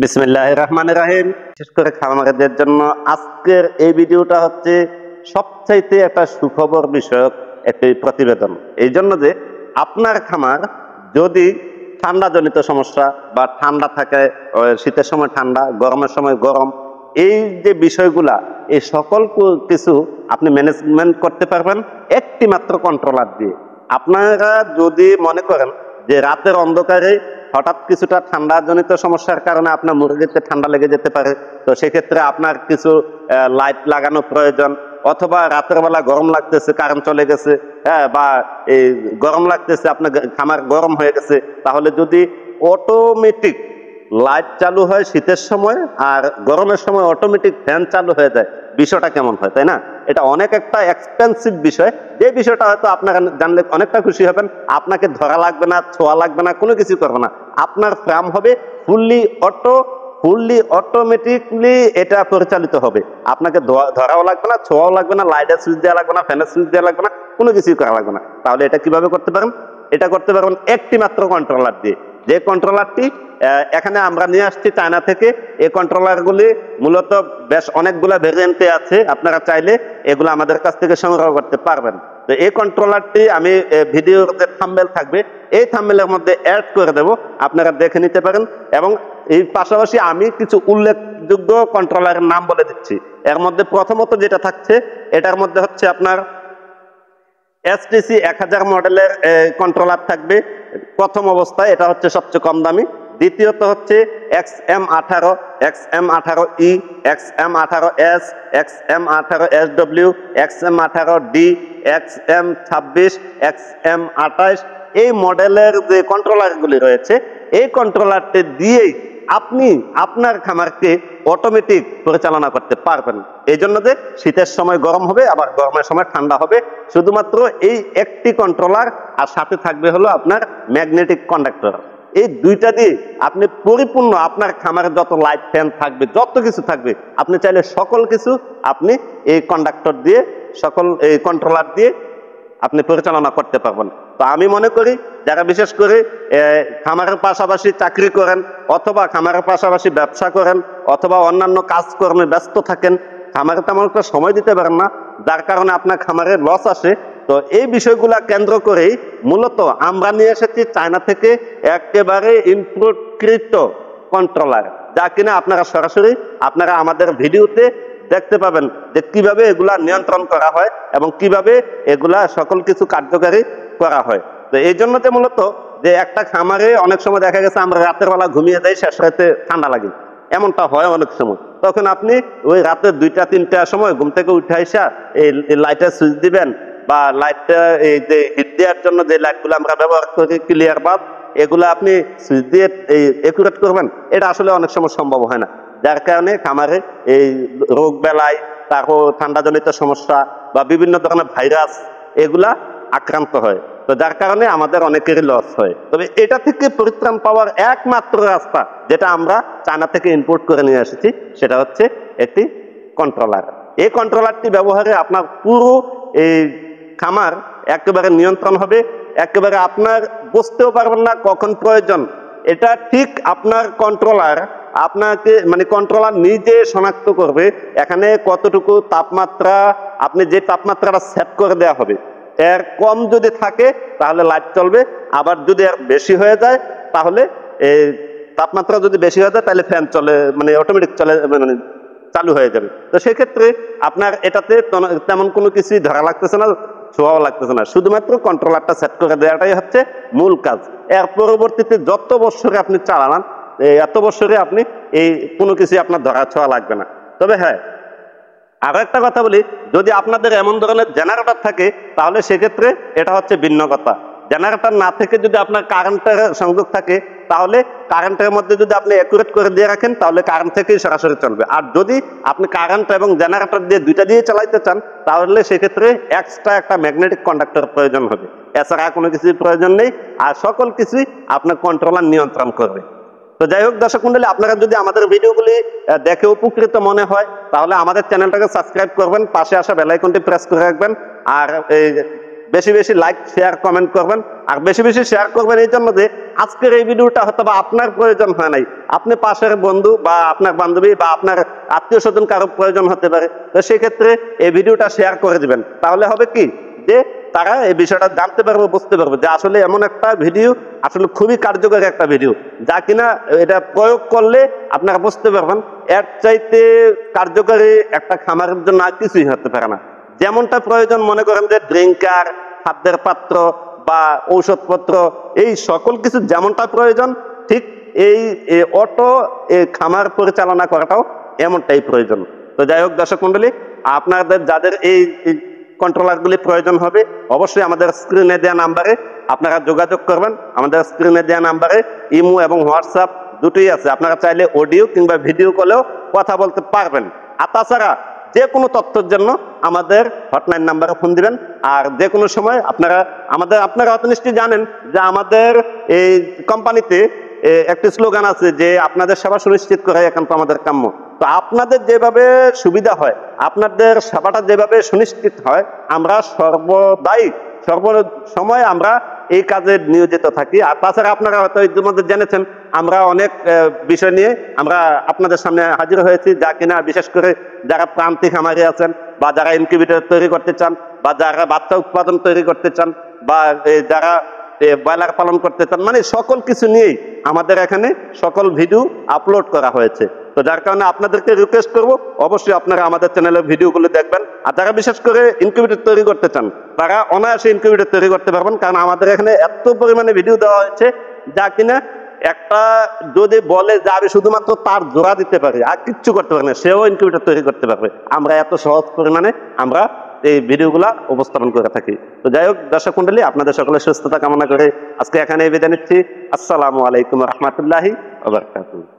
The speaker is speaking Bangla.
বিসমিল্লাহির রহমানির রহিম। বিশেষ করে খামারিদের জন্য আজকের এই ভিডিওটা হচ্ছে সবচাইতে একটা সুখবর বিষয়ক একটি প্রতিবেদন। এই জন্য যে আপনার খামার যদি ঠান্ডাজনিত সমস্যা বা ঠান্ডা থাকে, শীতের সময় ঠান্ডা, গরমের সময় গরম, এই যে বিষয়গুলা, এই সকল কিছু আপনি ম্যানেজমেন্ট করতে পারবেন একটি মাত্র কন্ট্রোলার দিয়ে। আপনারা যদি মনে করেন যে রাতের অন্ধকারে হঠাৎ কিছুটা ঠান্ডাজনিত সমস্যার কারণে আপনার মুরগিতে ঠান্ডা লেগে যেতে পারে, তো সেক্ষেত্রে আপনার কিছু লাইট লাগানো প্রয়োজন, অথবা রাতের বেলা গরম লাগতেছে, কারেন্ট চলে গেছে, হ্যাঁ, বা এই গরম লাগতেছে, আপনার খামার গরম হয়ে গেছে, তাহলে যদি অটোমেটিক লাইট চালু হয় শীতের সময় আর গরমের সময় অটোমেটিক ফ্যান চালু হয়ে যায়, বিষয়টা কেমন হয়, তাই না? এটা অনেক একটা এক্সপেন্সিভ বিষয়, যে বিষয়টা হয়তো আপনারা জানলে অনেকটা খুশি হবেন। আপনাকে ধরা লাগবে না, ছোঁয়া লাগবে না, কোনো কিছু করবে না। আপনার ফার্ম হবে ফুললি অটোমেটিকলি এটা পরিচালিত হবে। আপনাকে ধরাও লাগবে না, ছোঁয়াও লাগবে না, লাইটের সুইচ দেওয়া লাগবে না, ফ্যানের সুইচ দেওয়া লাগবে না, কোনো কিছুই করা লাগবে না। তাহলে এটা কিভাবে করতে পারেন? এটা করতে পারবেন একটি মাত্র কন্ট্রোলার দিয়ে। যে কন্ট্রোলারটি এখানে আমরা নিয়ে আসছি চায়না থেকে। এই কন্ট্রোলারগুলি মূলত বেশ অনেকগুলা ভেরিয়েন্টে আছে, আপনারা চাইলে এগুলো আমাদের কাছ থেকে সংগ্রহ করতে পারবেন। তো এই কন্ট্রোলারটি আমি ভিডিওর যে থাম্বনেল থাকবে এই থাম্বনেলের মধ্যে অ্যাড করে দেব, আপনারা দেখে নিতে পারেন। এবং এই পাশাপাশি আমি কিছু উল্লেখযোগ্য কন্ট্রোলারের নাম বলে দিচ্ছি। এর মধ্যে প্রথমত যেটা থাকছে, এটার মধ্যে হচ্ছে আপনার এসটিসি 1000 মডেলের কন্ট্রোলার থাকবে প্রথম অবস্থায়, এটা হচ্ছে সবচেয়ে কম দামি। দ্বিতীয়ত হচ্ছে XM18, XM18E, XM18S, XM18SW, XM18D, XM26, XM28, এই মডেলের যে কন্ট্রোলারগুলি রয়েছে, এই কন্ট্রোলারটি দিয়েই আপনি আপনার খামারকে অটোমেটিক পরিচালনা করতে পারবেন। এই জন্য যে শীতের সময় গরম হবে, আবার গরমের সময় ঠান্ডা হবে, শুধুমাত্র এই একটি কন্ট্রোলার, আর সাথে থাকবে হলো আপনার ম্যাগনেটিক কন্ডাক্টর। এই দুইটা দিয়ে আপনি পরিপূর্ণ আপনার খামারে যত লাইট ফ্যান থাকবে, যত কিছু থাকবে, আপনি চাইলে সকল কিছু আপনি এই কন্ডাক্টর দিয়ে, সকল এই কন্ট্রোলার দিয়ে আপনি পরিচালনা করতে পারবেন। তো আমি মনে করি যারা বিশেষ করে খামারের পাশাপাশি চাকরি করেন, অথবা খামারের পাশাপাশি ব্যবসা করেন, অথবা অন্যান্য কাজকর্মে ব্যস্ত থাকেন, খামারে তেমন একটা সময় দিতে পারেন না, যার কারণে আপনার খামারে লস আসে, তো এই বিষয়গুলা কেন্দ্র করেই মূলত আমরা নিয়ে এসেছি চায়না থেকে একেবারে ইম্পোর্টকৃত কন্ট্রোলার, যা কিনা আপনারা সরাসরি আপনারা আমাদের ভিডিওতে দেখতে পাবেন যে কিভাবে এগুলা নিয়ন্ত্রণ করা হয় এবং কিভাবে এগুলা সকল কিছু কার্যকারী করা হয়। তো এই জন্য যে মূলত যে একটা খামারে অনেক সময় দেখা গেছে আমরা রাতের বেলা ঘুমিয়ে যাই, শেষ রাতে ঠান্ডা লাগে, এমনটা হয় অনেক সময়। তখন আপনি ওই রাতে 2টা-3টার সময় ঘুম থেকে উঠে আসা এই লাইটের সুইচ দিবেন, বা লাইটটা এই যে হিট দেওয়ার জন্য যে লাইটগুলো আমরা ব্যবহার করি ক্লিয়ার বাল্ব, এগুলো আপনি সুইচ দিয়ে একুরেট করবেন, এটা আসলে অনেক সময় সম্ভব হয় না। যার কারণে খামারে এই রোগ বেলায়, তারপর ঠান্ডাজনিত সমস্যা বা বিভিন্ন ধরনের ভাইরাস এগুলা আক্রান্ত হয়। তো যার কারণে আমাদের অনেকেরই লস হয়। তবে এটা থেকে পরিত্রাণ পাওয়ার একমাত্র রাস্তা, যেটা আমরা চায়না থেকে ইম্পোর্ট করে নিয়ে এসেছি, সেটা হচ্ছে একটি কন্ট্রোলার। এই কন্ট্রোলারটি ব্যবহারে আপনার পুরো এই খামার একেবারে নিয়ন্ত্রণ হবে, একেবারে আপনার বুঝতেও পারবেন না কখন প্রয়োজন। এটা ঠিক আপনার কন্ট্রোলার আপনাকে, মানে কন্ট্রোলার নিজে শনাক্ত করবে এখানে কতটুকু তাপমাত্রা, আপনি যে তাপমাত্রাটা সেট করে দেওয়া হবে, এর কম যদি থাকে তাহলে লাইট চলবে, আবার যদি এর বেশি হয়ে যায় তাহলে এই তাপমাত্রা যদি বেশি হয়ে যায় তাহলে ফ্যান চলে, মানে অটোমেটিক চলে, মানে চালু হয়ে যাবে। তো সেক্ষেত্রে আপনার এটাতে তেমন কোনো কিছুই ধরা লাগতেছে না, ছোঁয়াও লাগতেছে না, শুধুমাত্র কন্ট্রোলারটা সেট করে দেওয়াটাই হচ্ছে মূল কাজ। এর পরবর্তীতে যত বছরে আপনি চালান, এত বছরে আপনি এই কোনো কিছু আপনার ধরা ছোঁয়া লাগবে না। তবে হ্যাঁ, আরো একটা কথা বলি, যদি আপনাদের এমন ধরনের জেনারেটর থাকে তাহলে সেক্ষেত্রে এটা হচ্ছে ভিন্ন কথা। জেনারেটর না থেকে যদি আপনার কারেন্টের সংযোগ থাকে, তাহলে কারেন্টের মধ্যে যদি আপনি একুরেট করে দিয়ে রাখেন তাহলে কারেন্ট থেকেই সরাসরি চলবে। আর যদি আপনি কারেন্ট এবং জেনারেটর দিয়ে দুইটা দিয়ে চালাইতে চান, তাহলে সেক্ষেত্রে এক্সট্রা একটা ম্যাগনেটিক কন্ডাক্টর প্রয়োজন হবে, এছাড়া কোনো কিছুর প্রয়োজন নেই। আর সকল কিছুই আপনার কন্ট্রোলার নিয়ন্ত্রণ করবে। তো যাই হোক দর্শক মন্ডলী, আপনারা যদি আমাদের ভিডিওগুলি দেখে উপকৃত মনে হয় তাহলে আমাদের চ্যানেলটাকে সাবস্ক্রাইব করবেন, পাশে আসা বেল আইকনটি প্রেস করে রাখবেন, আর বেশি বেশি লাইক শেয়ার কমেন্ট করবেন। আর বেশি বেশি শেয়ার করবেন এই জন্য যে আজকের এই ভিডিওটা হয়তো বা আপনার প্রয়োজন হয় নাই, আপনি পাশের বন্ধু বা আপনার বান্ধবী বা আপনার আত্মীয় স্বজন কারো প্রয়োজন হতে পারে, তো সেক্ষেত্রে এই ভিডিওটা শেয়ার করে দিবেন। তাহলে হবে কি যে তারা এই বিষয়টা জানতে পারবে, বুঝতে পারবে যে আসলে এমন একটা ভিডিও, আসলে খুবই কার্যকরী একটা ভিডিও, যা কিনা এটা প্রয়োগ করলে আপনারা বুঝতে পারবেন এর চাইতে কার্যকরী একটা খামারের জন্য আর কিছুই হতে পারে না। যেমনটা প্রয়োজন, মনে করেন যে ড্রিঙ্কার, খাদ্যের পাত্র বা ঔষধপত্র, এই সকল কিছু যেমনটা প্রয়োজন, ঠিক এই অটো খামার পরিচালনা করাটাও এমনটাই প্রয়োজন। তো যাই হোক দর্শক মন্ডলী, আপনাদের যাদের এই কন্ট্রোলারগুলি প্রয়োজন হবে অবশ্যই আমাদের স্ক্রিনে দেওয়া নাম্বারে আপনারা যোগাযোগ করবেন। আমাদের স্ক্রিনে দেওয়া নাম্বারে ইমো এবং হোয়াটসঅ্যাপ দুটোই আছে, আপনারা চাইলে অডিও কিংবা ভিডিও কলেও কথা বলতে পারবেন। আর তাছাড়া যে কোনো তথ্যের জন্য আমাদের হটলাইন নাম্বারে ফোন দিবেন। আর যে কোনো সময় আপনারা অত নিশ্চয়ই জানেন যে আমাদের এই কোম্পানিতে একটি স্লোগান আছে যে আপনাদের সেবা সুনিশ্চিত করা একান্ত আমাদের কাম্য। তো আপনাদের যেভাবে সুবিধা হয়, আপনাদের সেবাটা যেভাবে সুনিশ্চিত হয়, আমরা সর্বদাই সর্বসময় আমরা এই কাজে নিয়োজিত থাকি। আর তাছাড়া আপনারা হয়তো ইতিমধ্যে জেনেছেন আমরা অনেক বিষয় নিয়ে আমরা আপনাদের সামনে হাজির হয়েছি, যা কিনা বিশেষ করে যারা প্রান্তিক খামারি আছেন বা যারা ইনকিউবেটর তৈরি করতে চান বা যারা বাচ্চা উৎপাদন তৈরি করতে চান বা যারা ব্রয়লার পালন করতে চান, মানে সকল কিছু নিয়েই আমাদের এখানে সকল ভিডিও আপলোড করা হয়েছে। তো যার কারণে আপনাদেরকে রিকোয়েস্ট করব অবশ্যই আপনারা আমাদের চ্যানেলের ভিডিওগুলো দেখবেন। আর যারা বিশেষ করে ইনকিউবেটর তৈরি করতে চান তারা অনায়াসে ইনকিউবেটর তৈরি করতে পারবেন, কারণ আমাদের এখানে এত পরিমাণে ভিডিও দেওয়া হয়েছে যা কিনা একটা যদি বলে যে আমি শুধুমাত্র তার জোড়া দিতে পারি আর কিচ্ছু করতে পারি না, সেও ইনকিউবেটর তৈরি করতে পারবে। আমরা এত সহজ পরিমাণে আমরা এই ভিডিওগুলা উপস্থাপন করে থাকি। তো যাই হোক দর্শক মন্ডলী, আপনাদের সকলের সুস্থতা কামনা করে আজকে এখানে বিদায় নিচ্ছি। আসসালামু আলাইকুম রহমতুল্লাহি ওয়া বারাকাতুহু।